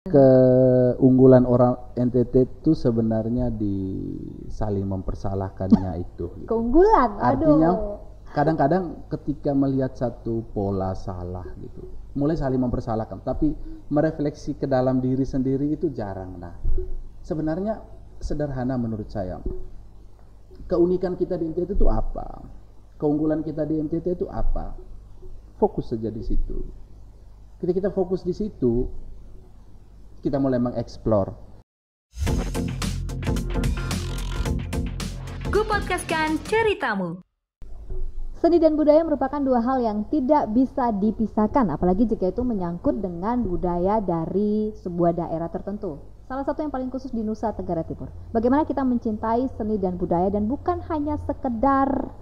Keunggulan orang NTT itu sebenarnya di saling mempersalahkannya itu. Gitu. Keunggulan, Artinya aduh. kadang-kadang ketika melihat satu pola salah gitu, mulai saling mempersalahkan, tapi merefleksi ke dalam diri sendiri itu jarang. Nah, sebenarnya sederhana menurut saya. Keunikan kita di NTT itu apa? Keunggulan kita di NTT itu apa? Fokus saja di situ. Ketika kita fokus di situ, kita mulai mengeksplor. Ku podcastkan ceritamu. Seni dan budaya merupakan dua hal yang tidak bisa dipisahkan, apalagi jika itu menyangkut dengan budaya dari sebuah daerah tertentu. Salah satu yang paling khusus di Nusa Tenggara Timur. Bagaimana kita mencintai seni dan budaya dan bukan hanya sekedar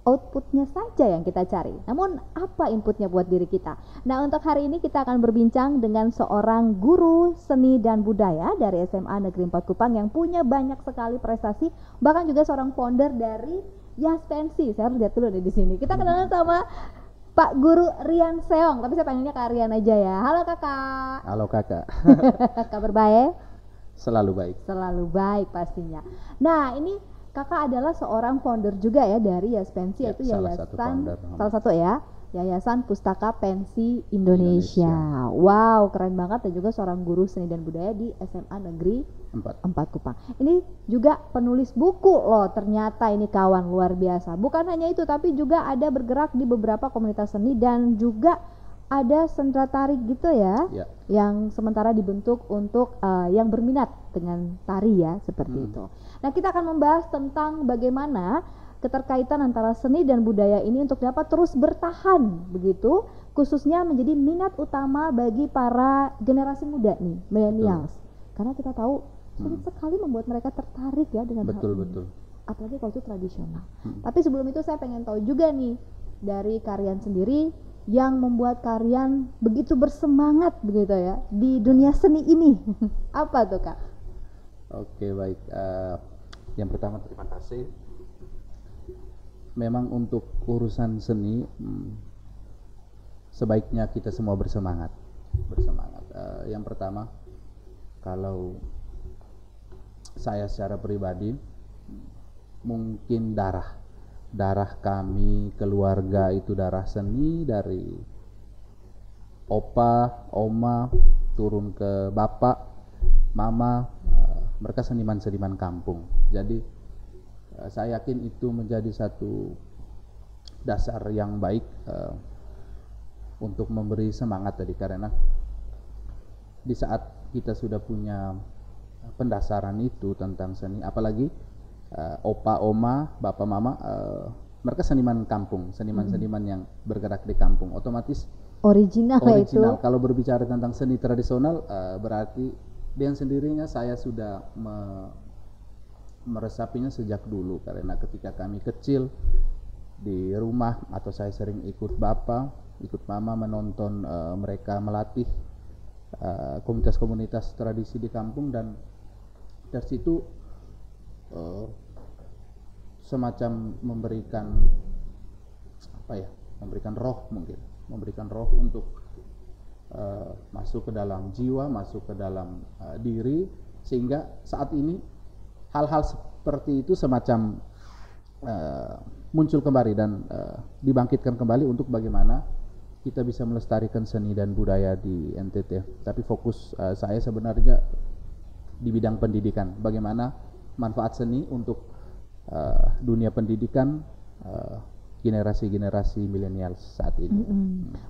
outputnya saja yang kita cari, namun apa inputnya buat diri kita. Nah, untuk hari ini kita akan berbincang dengan seorang guru seni dan budaya dari SMA Negeri 4 Kupang yang punya banyak sekali prestasi, bahkan juga seorang founder dari Yas Pensi. Saya harus lihat dulu nih di sini. Kita kenalan sama Pak Guru Rian Seong, tapi saya panggilnya Kak Rian aja ya. Halo kakak. Halo kakak. Kabar baik? Selalu baik. Selalu baik pastinya. Nah, ini kakak adalah seorang founder juga ya dari Yas Pensi, Ya, yaitu salah satu founder. salah satu ya, Yayasan Pustaka Pensi Indonesia. Wow, keren banget, dan juga seorang guru seni dan budaya di SMA Negeri 4 Kupang. Ini juga penulis buku loh, ternyata ini kawan luar biasa. Bukan hanya itu, tapi juga ada bergerak di beberapa komunitas seni dan juga ada sentra tari gitu ya, yang sementara dibentuk untuk yang berminat dengan tari ya, seperti itu. Nah, kita akan membahas tentang bagaimana keterkaitan antara seni dan budaya ini untuk dapat terus bertahan begitu, khususnya menjadi minat utama bagi para generasi muda nih, millennials. Karena kita tahu sulit sekali membuat mereka tertarik ya dengan hal ini. Apalagi kalau itu tradisional. Tapi sebelum itu saya pengen tahu juga nih dari Karian sendiri yang membuat Karian begitu bersemangat begitu ya di dunia seni ini. Apa tuh Kak? Oke, baik. Yang pertama terima kasih. Memang untuk urusan seni sebaiknya kita semua bersemangat. Yang pertama, kalau saya secara pribadi mungkin darah kami keluarga itu darah seni, dari opa, oma turun ke bapak, mama, mereka seniman-seniman kampung. Jadi saya yakin itu menjadi satu dasar yang baik untuk memberi semangat tadi, karena di saat kita sudah punya pendasaran itu tentang seni, apalagi opa, oma, bapak, mama, mereka seniman kampung, seniman-seniman yang bergerak di kampung, otomatis original. Itu kalau berbicara tentang seni tradisional, berarti dengan sendirinya saya sudah meresapinya sejak dulu, karena ketika kami kecil di rumah, atau saya sering ikut bapak, ikut mama menonton mereka melatih komunitas-komunitas tradisi di kampung, dan dari situ semacam memberikan roh untuk masuk ke dalam jiwa, masuk ke dalam diri, sehingga saat ini hal-hal seperti itu semacam muncul kembali dan dibangkitkan kembali untuk bagaimana kita bisa melestarikan seni dan budaya di NTT. Tapi fokus saya sebenarnya di bidang pendidikan, bagaimana manfaat seni untuk dunia pendidikan generasi-generasi milenial saat ini.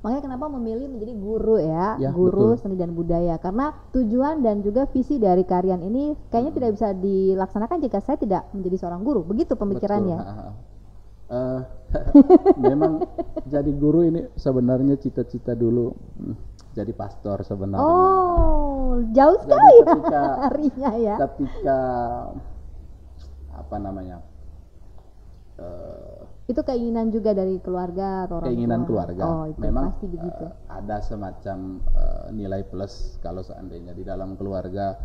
Makanya kenapa memilih menjadi guru ya, betul. Seni dan budaya, karena tujuan dan juga visi dari Karian ini kayaknya tidak bisa dilaksanakan jika saya tidak menjadi seorang guru. Begitu pemikirannya. Memang jadi guru ini sebenarnya cita-cita dulu jadi pastor sebenarnya. Oh, jauh sekali ketika, harinya ya. Ketika itu keinginan juga dari keluarga atau orang keinginan tua? Keluarga. Oh, itu memang pasti begitu. Ada semacam nilai plus kalau seandainya di dalam keluarga,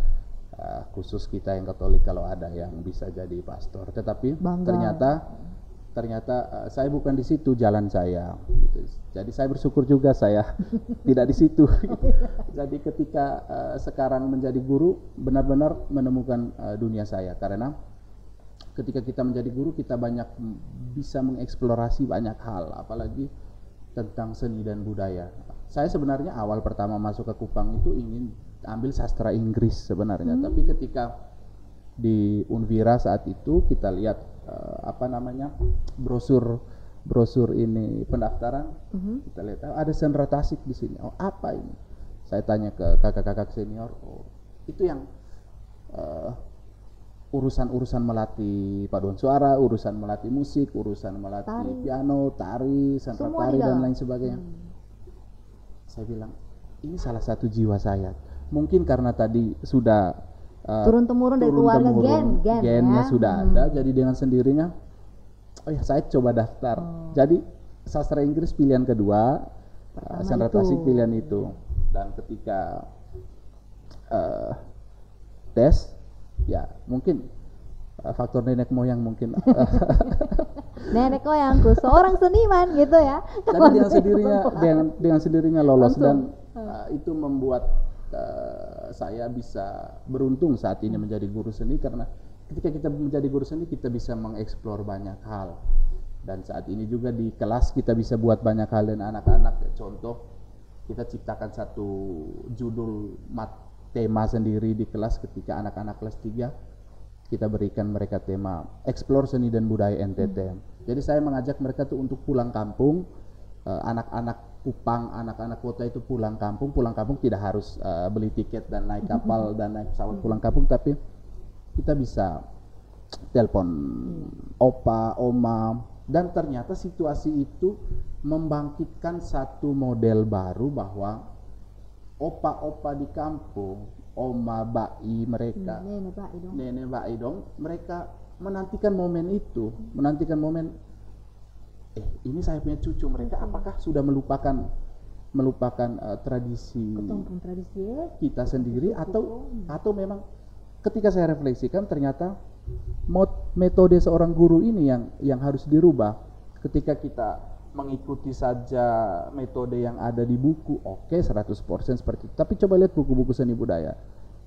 khusus kita yang Katolik, kalau ada yang bisa jadi pastor. Tetapi ternyata ternyata saya bukan di situ jalan saya gitu. Jadi saya bersyukur juga saya tidak di situ. Jadi ketika sekarang menjadi guru benar-benar menemukan dunia saya, karena ketika kita menjadi guru kita banyak bisa mengeksplorasi banyak hal, apalagi tentang seni dan budaya. Saya sebenarnya awal pertama masuk ke Kupang itu ingin ambil sastra Inggris sebenarnya, tapi ketika di Unvira saat itu kita lihat brosur ini pendaftaran, kita lihat ada sastra Tasik di sini. Oh, apa ini? Saya tanya ke kakak-kakak senior, oh itu yang urusan melatih paduan suara, urusan melatih musik, urusan melatih piano, tari, sastra tari dan lain sebagainya. Saya bilang ini salah satu jiwa saya. Mungkin karena tadi sudah turun-temurun dari keluarga, gennya ya. Sudah ada, jadi dengan sendirinya oh ya saya coba daftar. Jadi sastra Inggris pilihan kedua, sastra Tasik pilihan itu. Dan ketika tes, ya mungkin faktor nenek moyang mungkin. Nenek moyangku seorang seniman gitu ya. Jadi dengan sendirinya lolos. Langsung. Dan itu membuat saya bisa beruntung saat ini menjadi guru seni, karena ketika kita menjadi guru seni kita bisa mengeksplor banyak hal, dan saat ini juga di kelas kita bisa buat banyak hal dengan anak-anak. Contoh, kita ciptakan satu judul tema sendiri di kelas. Ketika anak-anak kelas 3 kita berikan mereka tema Explore Seni dan Budaya NTT. Jadi saya mengajak mereka tuh untuk pulang kampung. Anak-anak Kupang, anak-anak kota itu pulang kampung tidak harus beli tiket dan naik kapal dan naik pesawat pulang kampung, tapi kita bisa telepon opa, oma, dan ternyata situasi itu membangkitkan satu model baru bahwa opa-opa di kampung, oma bayi mereka, nenek bayi dong, mereka menantikan momen itu, ini saya punya cucu, mereka apakah sudah melupakan tradisi kita sendiri, atau memang ketika saya refleksikan ternyata metode seorang guru ini yang harus dirubah. Ketika kita mengikuti saja metode yang ada di buku, oke, 100% seperti itu, tapi coba lihat buku-buku seni budaya,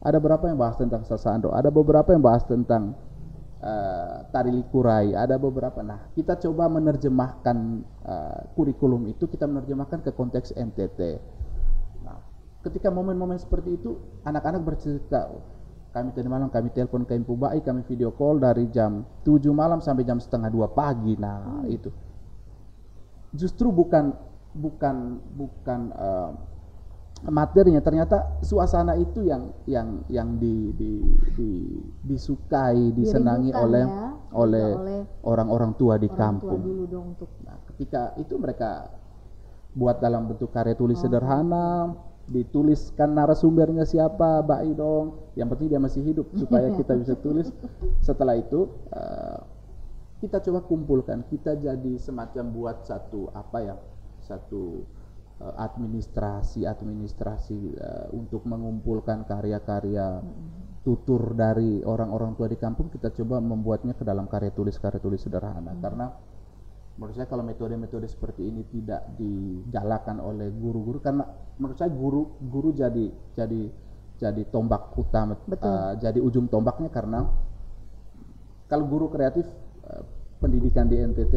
ada beberapa yang bahas tentang sasando, ada beberapa yang bahas tentang tari likurai, ada beberapa. Nah, kita coba menerjemahkan kurikulum itu, kita menerjemahkan ke konteks NTT. Nah, ketika momen-momen seperti itu, anak-anak bercerita, kami tadi malam kami telepon ke Impu Bai, kami video call dari jam 7 malam sampai jam 1:30 pagi. Nah, itu justru bukan materinya, ternyata suasana itu yang disukai, disenangi oleh orang-orang tua di kampung. Nah, ketika itu mereka buat dalam bentuk karya tulis sederhana, dituliskan narasumbernya siapa, baik dong, yang penting dia masih hidup supaya kita bisa tulis. Setelah itu kita coba kumpulkan, kita jadi semacam buat satu administrasi untuk mengumpulkan karya-karya tutur dari orang-orang tua di kampung. Kita coba membuatnya ke dalam karya tulis sederhana. Karena menurut saya kalau metode-metode seperti ini tidak digalakan oleh guru-guru, karena menurut saya guru jadi tombak utama, jadi ujung tombaknya. Karena kalau guru kreatif, pendidikan di NTT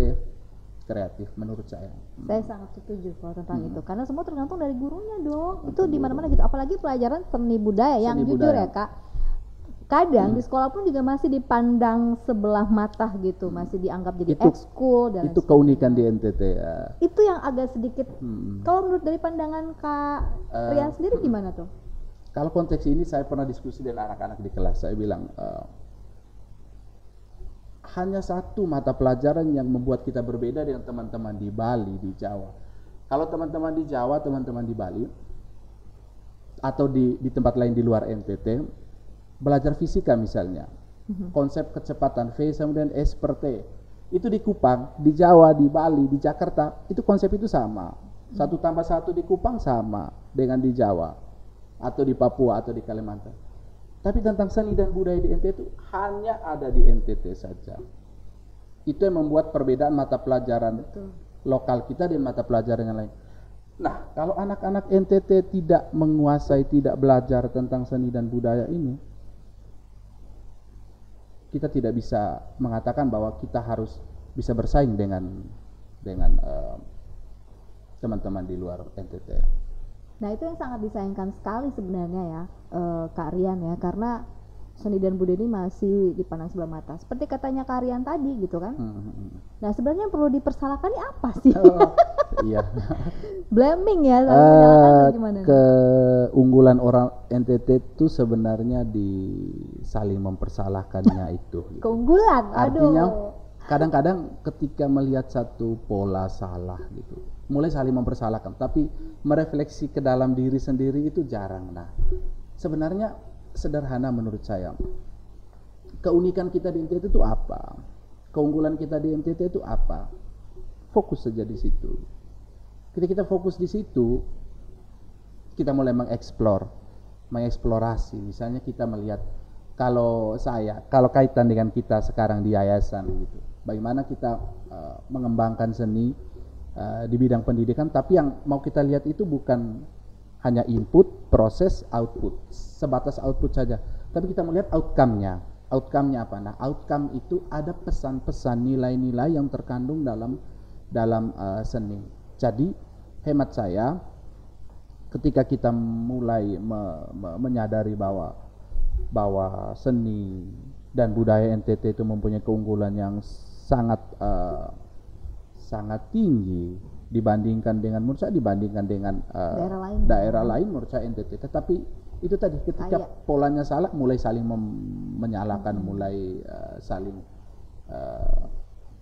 kreatif menurut saya. Saya sangat setuju kalau tentang itu, karena semua tergantung dari gurunya dong. Itu di mana-mana gitu, apalagi pelajaran seni budaya yang jujur ya Kak, kadang di sekolah pun juga masih dipandang sebelah mata gitu, masih dianggap jadi ekskul dan itu keunikan di NTT ya. Itu yang agak sedikit kalau menurut dari pandangan Kak Rian sendiri gimana tuh? Kalau konteks ini saya pernah diskusi dengan anak-anak di kelas, saya bilang hanya satu mata pelajaran yang membuat kita berbeda dengan teman-teman di Bali, di Jawa. Kalau teman-teman di Jawa, teman-teman di Bali, atau di tempat lain di luar NTT, belajar fisika misalnya, konsep kecepatan V sama dengan S per T, itu di Kupang, di Jawa, di Bali, di Jakarta, itu konsep itu sama. 1+1 di Kupang sama dengan di Jawa, atau di Papua, atau di Kalimantan. Tapi tentang seni dan budaya di NTT itu hanya ada di NTT saja. Itu yang membuat perbedaan mata pelajaran Betul. lokal kita dan mata pelajaran yang lain. Nah, kalau anak-anak NTT tidak menguasai, tidak belajar tentang seni dan budaya ini, kita tidak bisa mengatakan bahwa kita harus bisa bersaing dengan teman-teman di luar NTT. Nah, itu yang sangat disayangkan sekali sebenarnya ya, Kak Rian ya, karena seni dan budaya ini masih dipandang sebelah mata. Seperti katanya Kak Rian tadi gitu kan. Nah, sebenarnya yang perlu dipersalahkan ini apa sih? Iya. Blaming ya, saling menyalahkan atau gimana? Keunggulan orang NTT itu sebenarnya di saling mempersalahkannya itu. Gitu. Keunggulan, Artinya aduh. kadang-kadang ketika melihat satu pola salah gitu, mulai saling mempersalahkan, tapi merefleksi ke dalam diri sendiri itu jarang. Nah, sebenarnya sederhana menurut saya. Keunikan kita di NTT itu apa? Keunggulan kita di NTT itu apa? Fokus saja di situ. Ketika kita fokus di situ, kita mulai mengeksplorasi. Misalnya kita melihat, kalau kaitan dengan kita sekarang di yayasan gitu, bagaimana kita mengembangkan seni di bidang pendidikan, tapi yang mau kita lihat itu bukan hanya input, proses, output, sebatas output saja, tapi kita melihat outcome-nya. Outcome-nya apa? Nah, outcome itu ada pesan-pesan, nilai-nilai yang terkandung dalam seni. Jadi hemat saya, ketika kita mulai menyadari bahwa seni dan budaya NTT itu mempunyai keunggulan yang sangat tinggi dibandingkan dengan daerah lain menurut saya NTT. Tetapi itu tadi, ketika polanya salah, mulai saling menyalahkan, mulai saling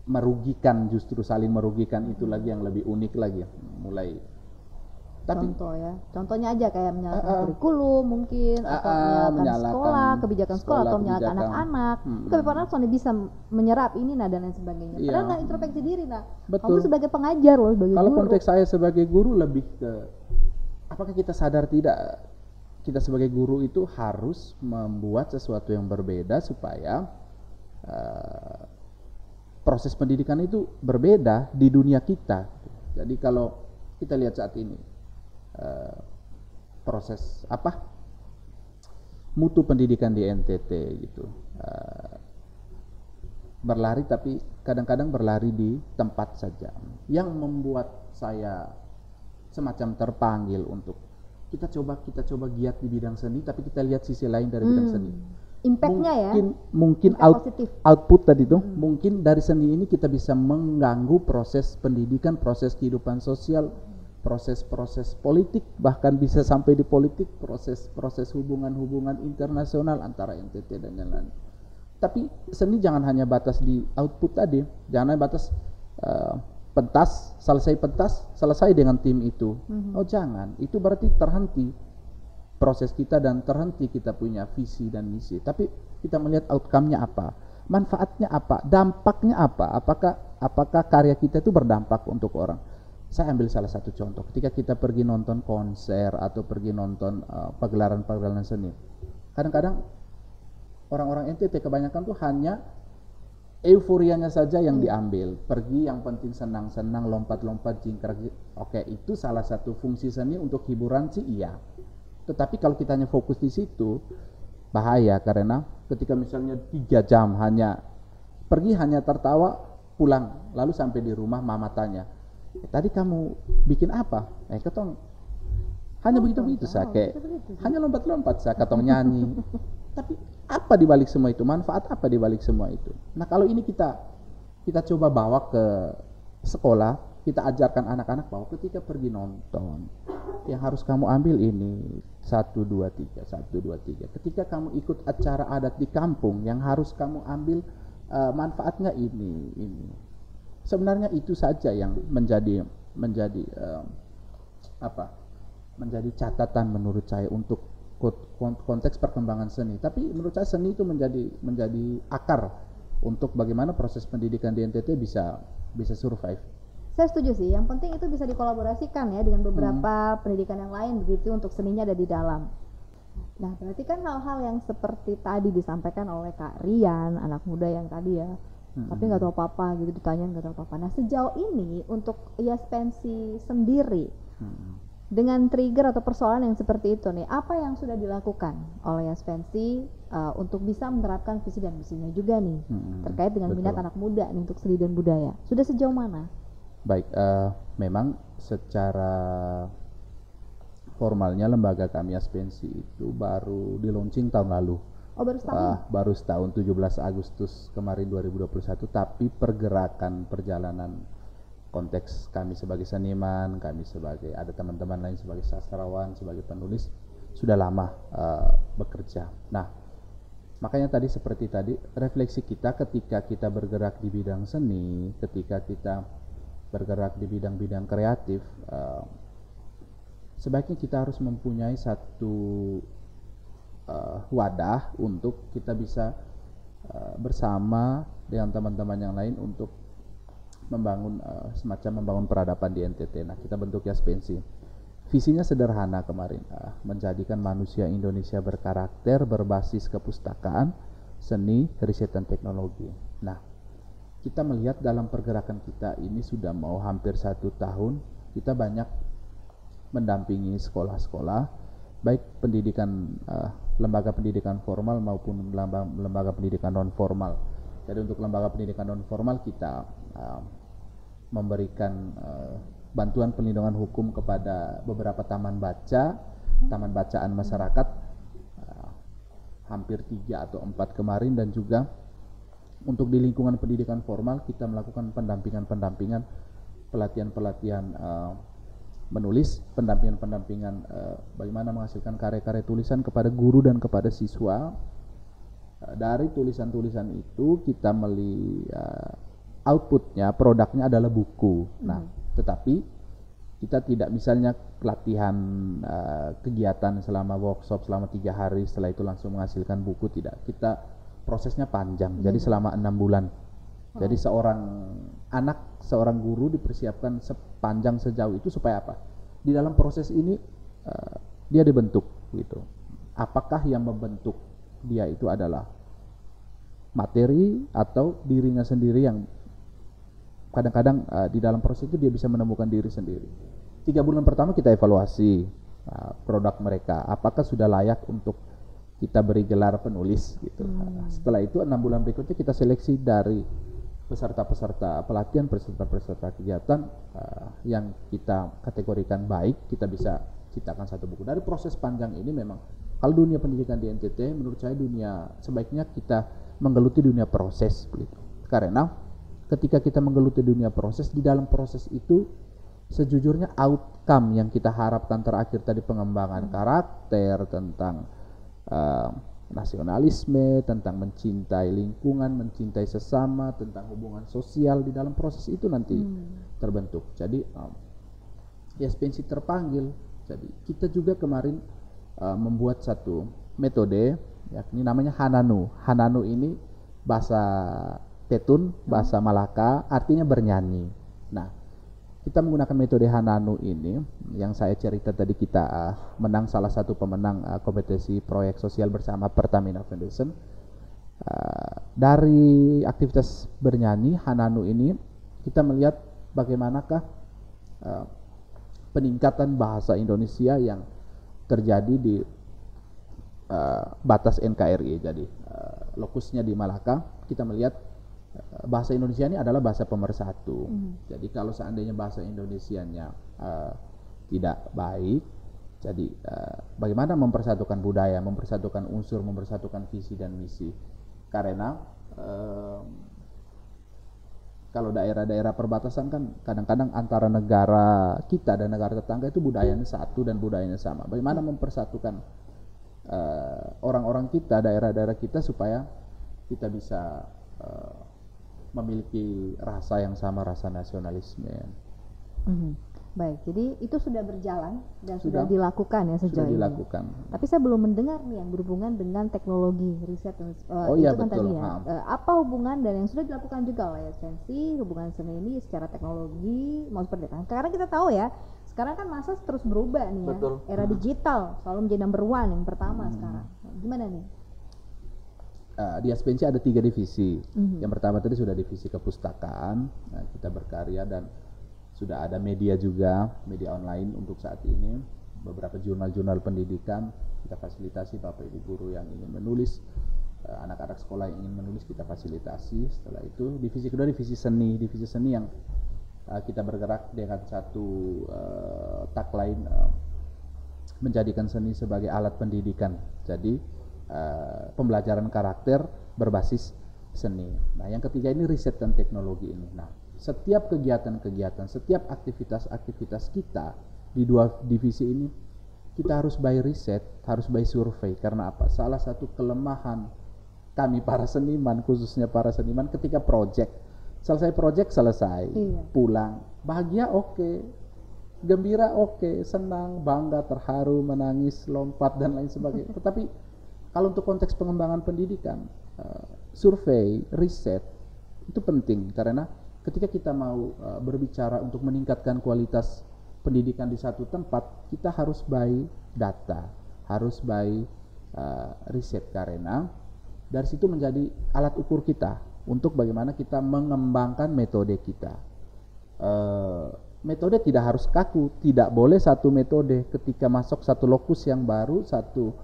merugikan, justru saling merugikan. Itu lagi yang lebih unik lagi, mulai. Tapi Contohnya aja kayak menyalahkan kurikulum mungkin, atau menyalahkan sekolah, kebijakan sekolah, atau menyalahkan anak-anak. Tapi padahal Sony bisa menyerap ini dan lain sebagainya. Padahal nggak introspeksi diri. Nah, kamu sebagai pengajar loh, sebagai kalau guru. konteks saya sebagai guru lebih ke, apakah kita sadar tidak, kita sebagai guru itu harus membuat sesuatu yang berbeda supaya proses pendidikan itu berbeda di dunia kita. Jadi kalau kita lihat saat ini, proses mutu pendidikan di NTT gitu, berlari, tapi kadang-kadang berlari di tempat saja, yang membuat saya semacam terpanggil untuk kita coba giat di bidang seni, tapi kita lihat sisi lain dari bidang seni. Impact-nya mungkin output tadi itu, mungkin dari seni ini kita bisa mengganggu proses pendidikan, proses kehidupan sosial, proses-proses politik, bahkan bisa sampai di politik, proses hubungan-hubungan internasional antara NTT dan yang lain. Tapi seni jangan hanya batas di output tadi, jangan hanya batas selesai dengan tim itu. Oh jangan, itu berarti terhenti proses kita dan terhenti kita punya visi dan misi. Tapi kita melihat outcome-nya apa, manfaatnya apa, dampaknya apa, apakah karya kita itu berdampak untuk orang. Saya ambil salah satu contoh, ketika kita pergi nonton konser atau pergi nonton pagelaran-pagelaran seni, kadang-kadang orang-orang NTT kebanyakan tuh hanya euforianya saja yang diambil, pergi yang penting senang-senang, lompat-lompat, jingkrak. Oke, itu salah satu fungsi seni untuk hiburan sih, iya. Tetapi kalau kita hanya fokus di situ, bahaya, karena ketika misalnya 3 jam hanya pergi, hanya tertawa, pulang, lalu sampai di rumah mama tanya, tadi kamu bikin apa? Ketong hanya begitu saya, kayak hanya lompat-lompat, saya ketong nyanyi. Tapi apa di balik semua itu? Manfaat apa di balik semua itu? Nah, kalau ini kita coba bawa ke sekolah, kita ajarkan anak-anak bahwa ketika pergi nonton, yang harus kamu ambil ini 1, 2, 3. Ketika kamu ikut acara adat di kampung, yang harus kamu ambil manfaatnya ini. Sebenarnya itu saja yang menjadi catatan menurut saya untuk konteks perkembangan seni. Tapi menurut saya seni itu menjadi akar untuk bagaimana proses pendidikan di NTT bisa survive. Saya setuju sih. Yang penting itu bisa dikolaborasikan ya dengan beberapa pendidikan yang lain begitu, untuk seninya ada di dalam. Nah, berarti kan hal-hal yang seperti tadi disampaikan oleh Kak Rian, anak muda yang tadi ya tapi nggak tahu apa-apa gitu, ditanya nggak tahu apa-apa. Nah sejauh ini untuk IAS Pensi sendiri dengan trigger atau persoalan yang seperti itu nih, apa yang sudah dilakukan oleh IAS Pensi untuk bisa menerapkan visi dan misinya juga nih terkait dengan minat anak muda nih untuk seni dan budaya, sudah sejauh mana? Baik, memang secara formalnya lembaga kami IAS Pensi itu baru di launching tahun lalu. Oh baru setahun? Baru setahun, 17 Agustus kemarin 2021, tapi pergerakan perjalanan konteks kami sebagai seniman, kami sebagai ada teman-teman lain sebagai sastrawan, sebagai penulis sudah lama bekerja. Nah, makanya tadi seperti tadi refleksi kita ketika kita bergerak di bidang seni, ketika kita bergerak di bidang-bidang kreatif, sebaiknya kita harus mempunyai satu wadah untuk kita bisa bersama dengan teman-teman yang lain untuk membangun semacam membangun peradaban di NTT. Nah, kita bentuk IAS Pensi. Visinya sederhana kemarin, menjadikan manusia Indonesia berkarakter, berbasis kepustakaan, seni, riset dan teknologi. Nah, kita melihat dalam pergerakan kita ini sudah mau hampir 1 tahun, kita banyak mendampingi sekolah-sekolah, baik pendidikan lembaga pendidikan formal maupun lembaga pendidikan non formal. Jadi untuk lembaga pendidikan non formal kita memberikan bantuan perlindungan hukum kepada beberapa taman bacaan masyarakat, hampir 3 atau 4 kemarin, dan juga untuk di lingkungan pendidikan formal kita melakukan pendampingan, pelatihan menulis, pendampingan bagaimana menghasilkan karya-karya tulisan kepada guru dan kepada siswa. Dari tulisan-tulisan itu kita outputnya, produknya adalah buku. Nah, tetapi kita tidak misalnya pelatihan kegiatan selama workshop selama 3 hari, setelah itu langsung menghasilkan buku, tidak. Kita prosesnya panjang, jadi selama 6 bulan. Jadi seorang guru dipersiapkan sepanjang sejauh itu supaya apa? Di dalam proses ini dia dibentuk gitu. Apakah yang membentuk dia itu adalah materi atau dirinya sendiri yang kadang-kadang di dalam proses itu dia bisa menemukan diri sendiri. 3 bulan pertama kita evaluasi produk mereka, apakah sudah layak untuk kita beri gelar penulis gitu. Setelah itu 6 bulan berikutnya kita seleksi dari peserta-peserta pelatihan, peserta-peserta kegiatan yang kita kategorikan baik, kita bisa ciptakan satu buku. Dari proses panjang ini memang kalau dunia pendidikan di NTT menurut saya sebaiknya kita menggeluti dunia proses begitu. Karena ketika kita menggeluti dunia proses, di dalam proses itu sejujurnya outcome yang kita harapkan terakhir tadi, pengembangan karakter, tentang nasionalisme, tentang mencintai lingkungan, mencintai sesama, tentang hubungan sosial, di dalam proses itu nanti terbentuk. Jadi IAS Pensi terpanggil. Jadi kita juga kemarin membuat satu metode, yakni namanya Hananu. Hananu ini bahasa Tetun, bahasa Malaka, artinya bernyanyi. Nah, kita menggunakan metode Hananu ini, yang saya cerita tadi, kita menang salah satu pemenang kompetisi proyek sosial bersama Pertamina Foundation. Dari aktivitas bernyanyi Hananu ini, kita melihat bagaimanakah peningkatan bahasa Indonesia yang terjadi di batas NKRI. Jadi lokusnya di Malaka, kita melihat bahasa Indonesia ini adalah bahasa pemersatu. Jadi kalau seandainya bahasa Indonesianya tidak baik, jadi bagaimana mempersatukan budaya, mempersatukan unsur, mempersatukan visi dan misi. Karena kalau daerah-daerah perbatasan kan kadang-kadang antara negara kita dan negara tetangga itu budayanya satu dan budayanya sama. Bagaimana mempersatukan orang-orang kita, daerah-daerah kita, supaya kita bisa memiliki rasa yang sama, rasa nasionalisme. Baik, jadi itu sudah berjalan dan sudah dilakukan ya sejauh ini. Sudah dilakukan. Tapi saya belum mendengar nih yang berhubungan dengan teknologi, riset dan iya, itu kan betul. Tadi ya. Apa hubungan dan yang sudah dilakukan juga oleh IAS Pensi, hubungan seni ini secara teknologi mau seperti apa? Karena kita tahu ya, sekarang kan masa terus berubah nih ya. Era digital selalu menjadi number one, yang pertama sekarang. Gimana nih? di Aspensi ada 3 divisi. Yang pertama tadi sudah divisi kepustakaan, kita berkarya dan sudah ada media juga, media online untuk saat ini, beberapa jurnal-jurnal pendidikan, kita fasilitasi Bapak Ibu guru yang ingin menulis, anak-anak sekolah yang ingin menulis kita fasilitasi. Setelah itu divisi kedua divisi seni yang kita bergerak dengan satu tagline menjadikan seni sebagai alat pendidikan. Jadi pembelajaran karakter berbasis seni. Nah, yang ketiga ini riset dan teknologi ini. Nah, setiap kegiatan-kegiatan, setiap aktivitas-aktivitas kita di 2 divisi ini kita harus by riset, harus by survei. Karena apa? Salah satu kelemahan kami para seniman, khususnya para seniman, ketika selesai, pulang, bahagia oke, gembira oke, senang, bangga, terharu, menangis, lompat dan lain sebagainya. Tetapi kalau untuk konteks pengembangan pendidikan, survei, riset itu penting karena ketika kita mau berbicara untuk meningkatkan kualitas pendidikan di satu tempat, kita harus by data, harus by riset karena dari situ menjadi alat ukur kita untuk bagaimana kita mengembangkan metode kita. Metode tidak harus kaku, tidak boleh satu metode ketika masuk satu lokus yang baru, satu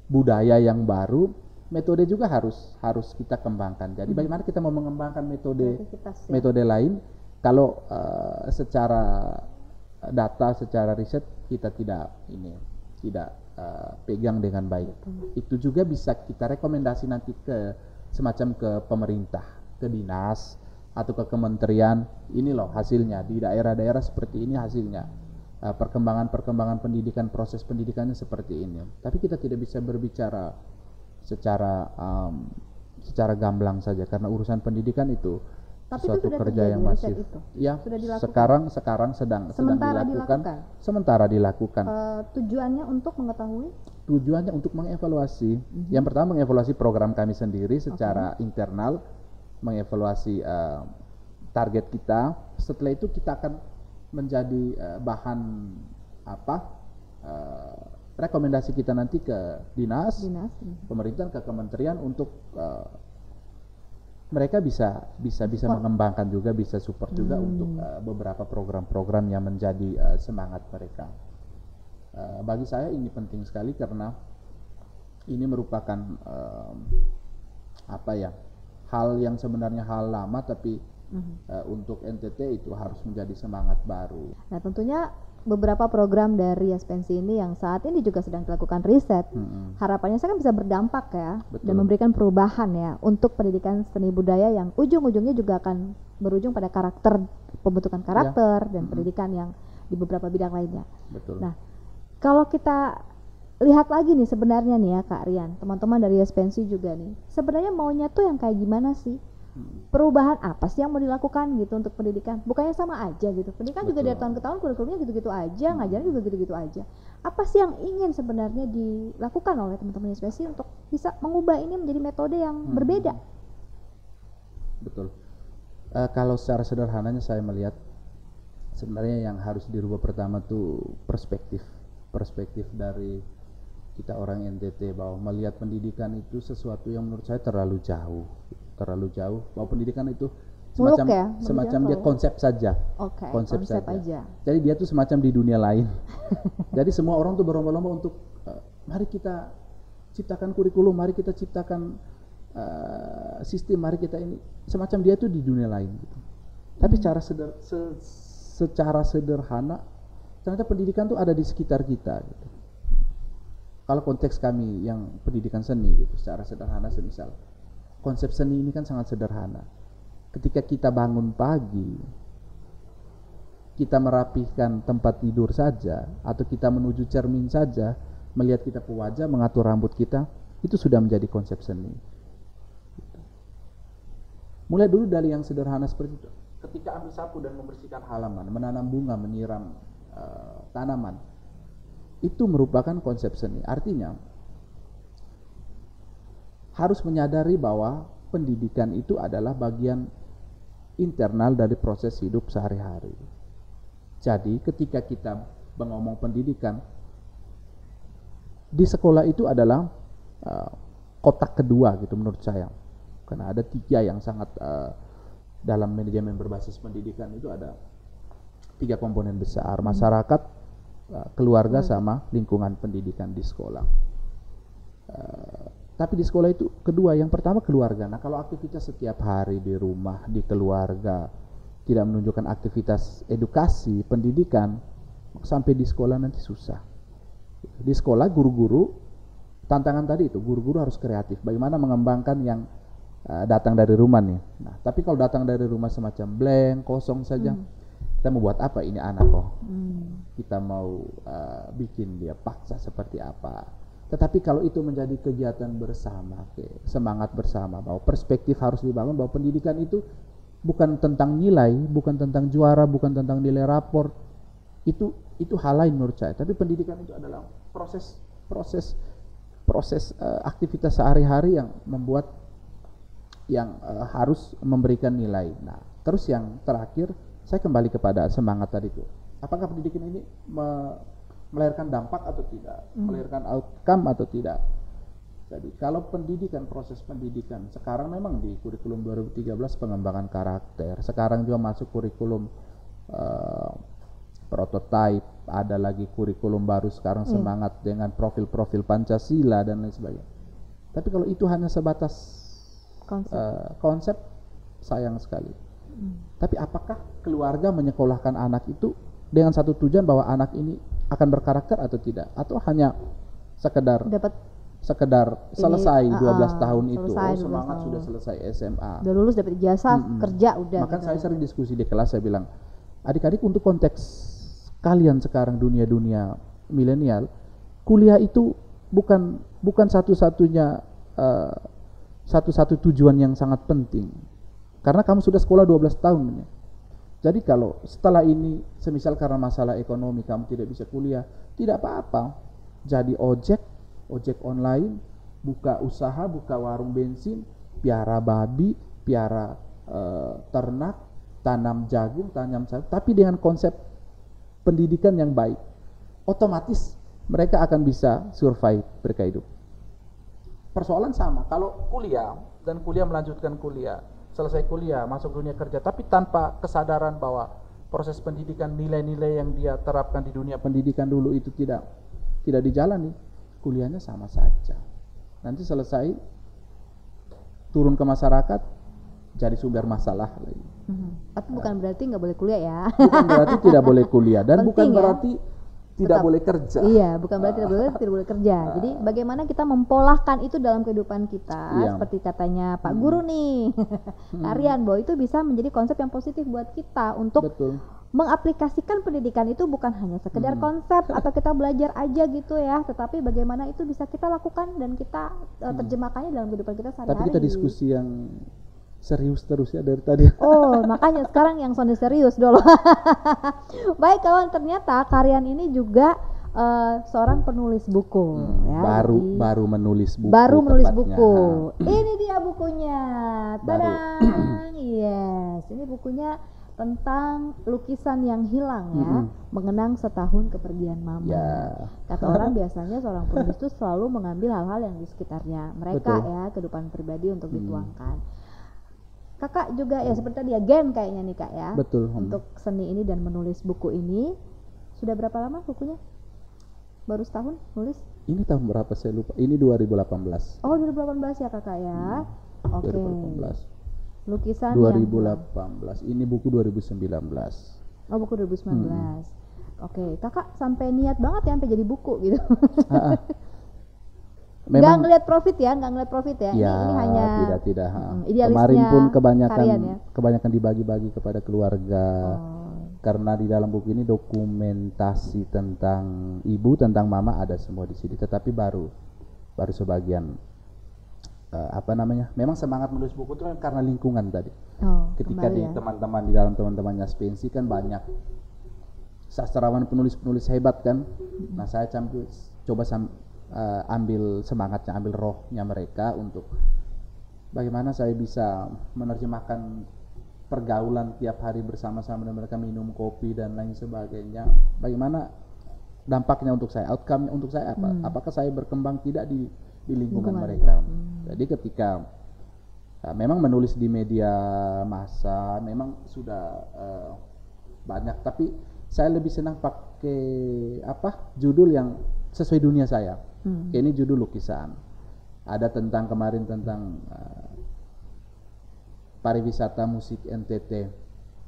budaya yang baru, metode juga harus kita kembangkan. Jadi bagaimana kita mau mengembangkan metode lain kalau secara data, secara riset kita tidak pegang dengan baik. Itu juga bisa kita rekomendasi nanti ke semacam ke pemerintah, ke dinas atau ke kementerian. Ini loh hasilnya di daerah-daerah seperti ini hasilnya. Perkembangan pendidikan, proses pendidikannya seperti ini. Tapi kita tidak bisa berbicara secara gamblang saja karena urusan pendidikan itu suatu kerja yang masif. Ya, sekarang sedang dilakukan. Sementara dilakukan. Tujuannya untuk mengetahui? Tujuannya untuk mengevaluasi. Yang pertama mengevaluasi program kami sendiri secara internal, mengevaluasi target kita. Setelah itu kita akan menjadi bahan rekomendasi kita nanti ke dinas. Pemerintah, ke kementerian untuk mereka bisa mengembangkan juga, bisa support juga untuk beberapa program-program yang menjadi semangat mereka. Bagi saya ini penting sekali karena ini merupakan hal yang sebenarnya hal lama tapi untuk NTT itu harus menjadi semangat baru. Nah, tentunya beberapa program dari Aspensi ini yang saat ini juga sedang dilakukan riset, harapannya saya kan bisa berdampak ya. Betul. Dan memberikan perubahan ya untuk pendidikan seni budaya yang ujung-ujungnya juga akan berujung pada pembentukan karakter dan pendidikan yang di beberapa bidang lainnya. Betul. Nah, kalau kita lihat lagi nih sebenarnya nih ya Kak Rian, teman-teman dari Aspensi juga nih, sebenarnya maunya tuh yang kayak gimana sih? Perubahan apa sih yang mau dilakukan gitu untuk pendidikan? Bukannya sama aja gitu. Pendidikan juga dari tahun ke tahun kurikulumnya gitu-gitu aja, ngajarnya juga gitu-gitu aja. Apa sih yang ingin sebenarnya dilakukan oleh teman-teman Aspensi untuk bisa mengubah ini menjadi metode yang berbeda? Betul. Kalau secara sederhananya saya melihat sebenarnya yang harus dirubah pertama tuh perspektif dari kita orang NTT bahwa melihat pendidikan itu sesuatu yang menurut saya terlalu jauh bahwa pendidikan itu semacam dia konsep saja. Konsep saja. Jadi dia tuh semacam di dunia lain. Jadi semua orang tuh berlomba-lomba untuk mari kita ciptakan kurikulum, mari kita ciptakan sistem, mari kita ini semacam dia tuh di dunia lain gitu. Tapi secara sederhana ternyata pendidikan tuh ada di sekitar kita gitu. Kalau konteks kami yang pendidikan seni gitu, secara sederhana semisal konsep seni ini kan sangat sederhana. Ketika kita bangun pagi, kita merapihkan tempat tidur saja, atau kita menuju cermin saja, melihat kita ke wajah, mengatur rambut kita, itu sudah menjadi konsep seni. Mulai dulu dari yang sederhana seperti itu. Ketika ambil sapu dan membersihkan halaman, menanam bunga, menyiram tanaman, itu merupakan konsep seni. Artinya, harus menyadari bahwa pendidikan itu adalah bagian internal dari proses hidup sehari-hari. Jadi ketika kita ngomong pendidikan, di sekolah itu adalah kotak kedua gitu menurut saya. Karena ada 3 yang sangat dalam manajemen berbasis pendidikan itu ada 3 komponen besar, masyarakat, keluarga, sama lingkungan pendidikan di sekolah. Tapi di sekolah itu kedua, yang pertama keluarga. Nah kalau aktivitas setiap hari di rumah, di keluarga, tidak menunjukkan aktivitas edukasi, pendidikan, sampai di sekolah nanti susah. Di sekolah guru-guru, tantangan tadi itu, guru-guru harus kreatif. Bagaimana mengembangkan yang datang dari rumah nih. Nah tapi kalau datang dari rumah semacam blank, kosong saja, kita mau buat apa ini anak kok? Kita mau bikin dia paksa seperti apa? Tetapi kalau itu menjadi kegiatan bersama, semangat bersama, bahwa perspektif harus dibangun, bahwa pendidikan itu bukan tentang nilai, bukan tentang juara, bukan tentang nilai rapor, itu hal lain menurut saya. Tapi pendidikan itu adalah proses aktivitas sehari-hari yang membuat yang harus memberikan nilai. Nah, terus yang terakhir saya kembali kepada semangat tadi itu. Apakah pendidikan ini melahirkan dampak atau tidak, melahirkan outcome atau tidak. Jadi kalau pendidikan, proses pendidikan sekarang memang di kurikulum 2013 pengembangan karakter, sekarang juga masuk kurikulum prototype, ada lagi kurikulum baru sekarang semangat dengan profil-profil Pancasila dan lain sebagainya. Tapi kalau itu hanya sebatas konsep, sayang sekali. Tapi apakah keluarga menyekolahkan anak itu dengan satu tujuan bahwa anak ini akan berkarakter atau tidak, atau hanya sekedar selesai 12 tahun itu, semangat sudah selesai SMA, udah lulus dapat ijazah, kerja udah. Maka saya sering diskusi di kelas, saya bilang, adik-adik untuk konteks kalian sekarang dunia milenial, kuliah itu bukan satu-satunya satu tujuan yang sangat penting, karena kamu sudah sekolah 12 tahun. Jadi kalau setelah ini, semisal karena masalah ekonomi kamu tidak bisa kuliah, tidak apa-apa. Jadi ojek online, buka usaha, buka warung bensin, piara babi, piara ternak, tanam jagung, tanam sayur, tapi dengan konsep pendidikan yang baik. Otomatis mereka akan bisa survive, mereka hidup. Persoalan sama, kalau kuliah melanjutkan kuliah, selesai kuliah, masuk dunia kerja, tapi tanpa kesadaran bahwa proses pendidikan, nilai-nilai yang dia terapkan di dunia pendidikan dulu itu tidak dijalani, kuliahnya sama saja. Nanti selesai, turun ke masyarakat, jadi sumber masalah lagi. Tapi bukan berarti nggak boleh kuliah ya. Bukan berarti tidak boleh kuliah, dan Penting bukan ya? berarti tidak boleh kerja. Iya, bukan berarti tidak boleh kerja. Jadi bagaimana kita mempolahkan itu dalam kehidupan kita, seperti katanya Pak Guru nih, Aryan, bahwa itu bisa menjadi konsep yang positif buat kita untuk mengaplikasikan pendidikan itu bukan hanya sekedar konsep atau kita belajar aja gitu ya, tetapi bagaimana itu bisa kita lakukan dan kita terjemahkannya dalam kehidupan kita sehari-hari. Tapi kita diskusi yang serius terus ya dari tadi. Oh, makanya sekarang yang sonde serius dulu. Baik kawan, ternyata Karyan ini juga seorang penulis buku ya. Baru menulis buku. Ini dia bukunya. Tadang. Yes, ini bukunya tentang lukisan yang hilang ya, mengenang setahun kepergian mama. Kata orang biasanya seorang penulis itu selalu mengambil hal-hal yang di sekitarnya mereka ya, kehidupan pribadi untuk dituangkan. Kakak juga ya seperti tadi ya, gen kayaknya nih Kak ya. Betul. Untuk seni ini dan menulis buku ini sudah berapa lama bukunya? Baru setahun nulis? Ini tahun berapa saya lupa. Ini 2018. Oh 2018 ya Kakak ya. Oke. 2018. Lukisan 2018. Ini buku 2019. Oh buku 2019. Oke. Kakak sampai niat banget ya sampai jadi buku gitu. Memang nggak ngeliat profit ya. Ini hanya tidak. Idealisnya kemarin pun kebanyakan dibagi-bagi kepada keluarga. Karena di dalam buku ini dokumentasi tentang ibu, tentang mama ada semua di sini. Tetapi baru sebagian memang semangat menulis buku itu kan karena lingkungan tadi. Ketika di teman-teman, di dalam teman-temannya Spensi kan banyak sastrawan penulis hebat kan. Nah saya coba ambil semangatnya, ambil rohnya mereka untuk bagaimana saya bisa menerjemahkan pergaulan tiap hari bersama-sama dan mereka minum kopi dan lain sebagainya. Bagaimana dampaknya untuk saya, outcome untuk saya apa? Apakah saya berkembang tidak di di lingkungan mereka. Jadi ketika memang menulis di media massa memang sudah banyak, tapi saya lebih senang pakai judul yang sesuai dunia saya. Ini judul lukisan. Ada kemarin tentang pariwisata musik NTT,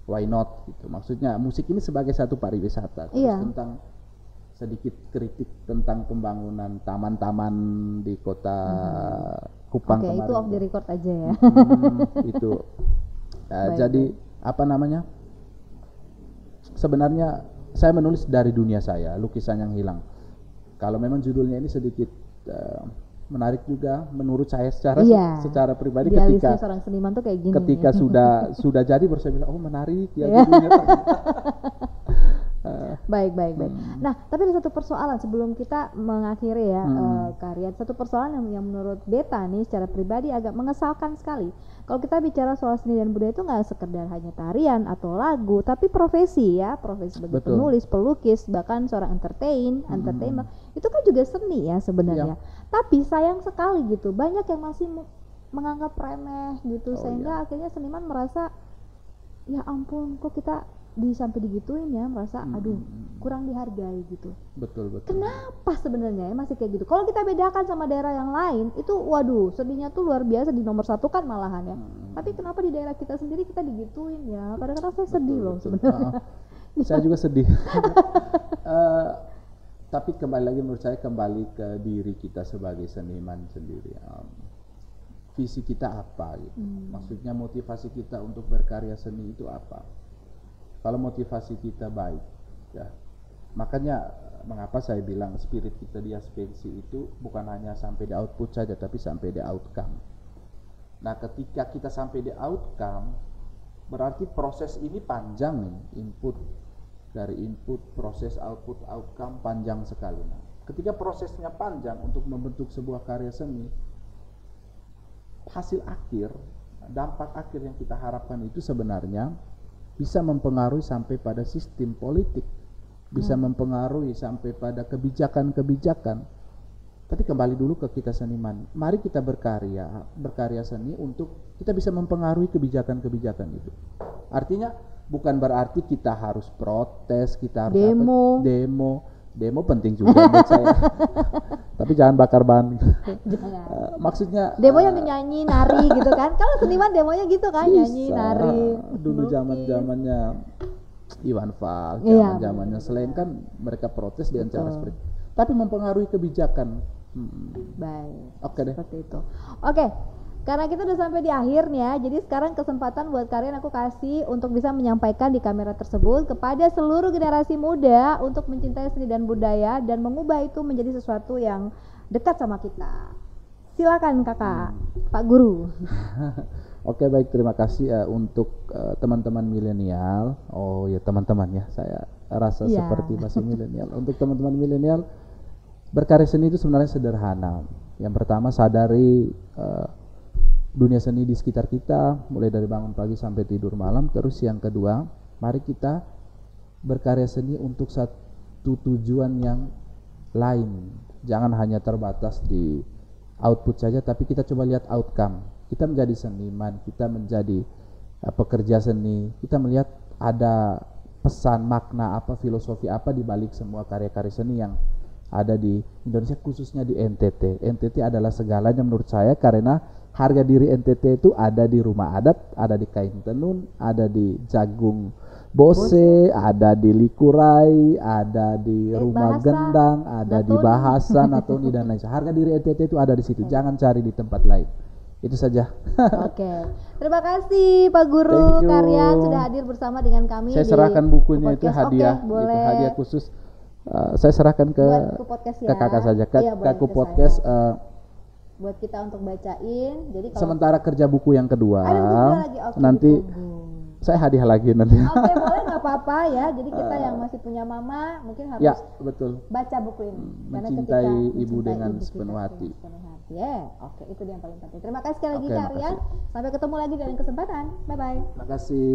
why not gitu. Maksudnya musik ini sebagai satu pariwisata. Terus tentang sedikit kritik tentang pembangunan taman-taman di kota Kupang kemarin. Itu off the record aja ya. Itu. Jadi sebenarnya saya menulis dari dunia saya, lukisan yang hilang. Kalau memang judulnya ini sedikit menarik juga menurut saya secara pribadi, ketika seorang seniman tuh kayak gini. Ketika sudah jadi baru saya bilang menarik ya judulnya. Baik. Nah, tapi ada satu persoalan sebelum kita mengakhiri ya karya. Satu persoalan yang menurut Beta nih secara pribadi agak mengesalkan sekali. Kalau kita bicara soal seni dan budaya itu nggak sekedar hanya tarian atau lagu, tapi profesi sebagai penulis, pelukis, bahkan seorang entertainer itu kan juga seni ya sebenarnya. Tapi sayang sekali gitu, banyak yang masih menganggap remeh gitu, sehingga akhirnya seniman merasa ya ampun kok kita sampai digituin ya, merasa aduh kurang dihargai gitu. Betul. Kenapa sebenarnya ya masih kayak gitu? Kalau kita bedakan sama daerah yang lain itu waduh sedihnya tuh luar biasa, di nomor 1 kan malahan ya. Tapi kenapa di daerah kita sendiri kita digituin ya? Kadang-kadang saya sedih loh sebenarnya. Saya juga sedih. Tapi kembali lagi menurut saya kembali ke diri kita sebagai seniman sendiri. Visi kita apa gitu. Maksudnya motivasi kita untuk berkarya seni itu apa? Kalau motivasi kita baik, ya, makanya mengapa saya bilang spirit kita di Aspensi itu bukan hanya sampai di output saja, tapi sampai di outcome. Nah, ketika kita sampai di outcome, berarti proses ini panjang nih, input, proses, outcome panjang sekali. Nah, ketika prosesnya panjang untuk membentuk sebuah karya seni, hasil akhir, dampak akhir yang kita harapkan itu sebenarnya bisa mempengaruhi sampai pada sistem politik, bisa mempengaruhi sampai pada kebijakan-kebijakan. Tapi kembali dulu ke kita seniman, mari kita berkarya seni untuk kita bisa mempengaruhi kebijakan-kebijakan itu. Artinya bukan berarti kita harus protes, kita harus demo penting juga buat saya. Tapi jangan bakar ban. Maksudnya demo yang nyanyi nari gitu kan. Kalau seniman demonya gitu kan, nyanyi nari. Dulu zaman-zamannya Iwan Fals, zaman-zamannya Slang kan mereka protes dengan cara seperti itu. Tapi mempengaruhi kebijakan. Baik. Oke deh. Seperti itu. Oke. Karena kita udah sampai di akhir nih ya, jadi sekarang kesempatan buat kalian aku kasih untuk bisa menyampaikan di kamera tersebut kepada seluruh generasi muda untuk mencintai seni dan budaya dan mengubah itu menjadi sesuatu yang dekat sama kita. Silakan kakak, Pak Guru. Oke, baik, terima kasih untuk teman-teman milenial. Oh ya teman-teman ya, saya rasa seperti masih milenial. Untuk teman-teman milenial, berkarya seni itu sebenarnya sederhana. Yang pertama, sadari dunia seni di sekitar kita, mulai dari bangun pagi sampai tidur malam. Terus yang kedua, mari kita berkarya seni untuk satu tujuan yang lain. Jangan hanya terbatas di output saja, tapi kita coba lihat outcome. Kita menjadi seniman, kita menjadi pekerja seni, kita melihat ada pesan, makna apa, filosofi apa di balik semua karya-karya seni yang ada di Indonesia, khususnya di NTT. NTT adalah segalanya menurut saya, karena harga diri NTT itu ada di rumah adat, ada di kain tenun, ada di jagung bose, ada di likurai, ada di rumah gendang, ada di bahasa natuni dan lain. Harga diri NTT itu ada di situ. Jangan cari di tempat lain. Itu saja. Oke. Terima kasih Pak Guru Karyan sudah hadir bersama dengan kami. Saya serahkan bukunya podcast. itu hadiah, Oke, boleh. itu hadiah khusus. Saya serahkan ke kakak saja, ke Kaku Podcast. Buat kita untuk bacain. Jadi kalau sementara kerja buku yang kedua, ada buku lagi. Okay, nanti saya hadiah lagi nanti. Oke, boleh, nggak apa-apa ya. Jadi kita yang masih punya mama mungkin harus baca buku ini. Mencintai ibu dengan sepenuh hati. Oke, itu yang paling penting. Terima kasih sekali lagi Kak Rian. Sampai ketemu lagi dalam kesempatan. Bye bye. Terima kasih.